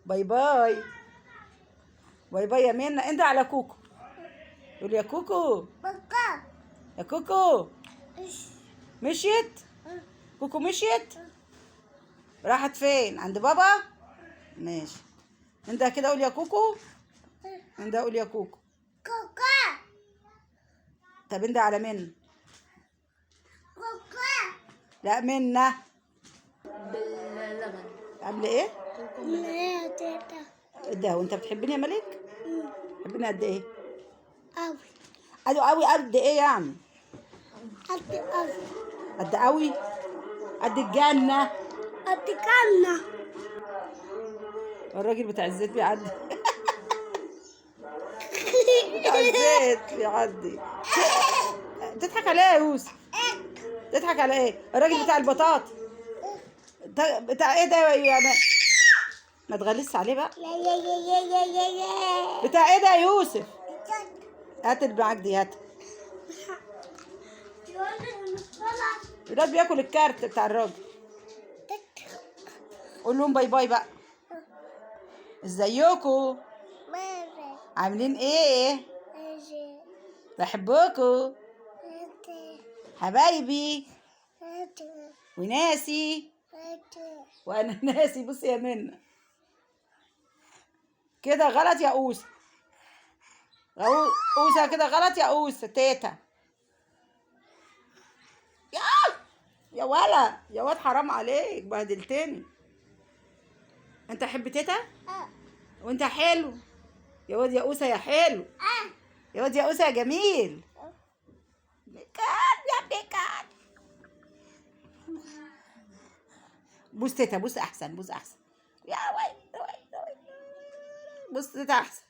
باي باي. باي باي يا منى. انت على كوكو. قول يا كوكو. يا كوكو. مشيت. كوكو مشيت. راحت فين؟ عند بابا. ماشي. انت كده قول يا كوكو. انت قول يا كوكو. طب انت على منى. لا منى. باللبن. عامله ايه؟ لا تيتا. ده وانت بتحبني يا ملك؟ بتحبني قد ايه؟ أوي. قوي قد ايه يعني؟ قد أوي. قد قوي. قد الجنه. قد كنا. الراجل بتاع الزيت بيعدي. بتاع الزيت بيعدي. تضحك على ايه يا يوسف؟ تضحك على ايه؟ الراجل بتاع البطاطا. بتاع ايه ده يا ما تغلسش عليه بقى. بتاع ايه ده يا يوسف؟ هات اللي معاك دي، هات. الواد بياكل الكارت بتاع الراجل. قول لهم باي باي بقى. ازيكم؟ عاملين ايه؟ بحبكم حبايبي وناسي. وانا ناسي. بصي يا منى كده غلط يا اوسه. اوسه كده غلط يا اوسه. تيتا. يا ولا يا واد حرام عليك بهدلتني. انت حب تيتا وانت حلو يا واد يا اوسه يا حلو. يا واد يا اوسه يا جميل. بيكات يا بيكات. بوس تيتا. بوس احسن. بوس احسن. يا وي. بوس تيتا احسن.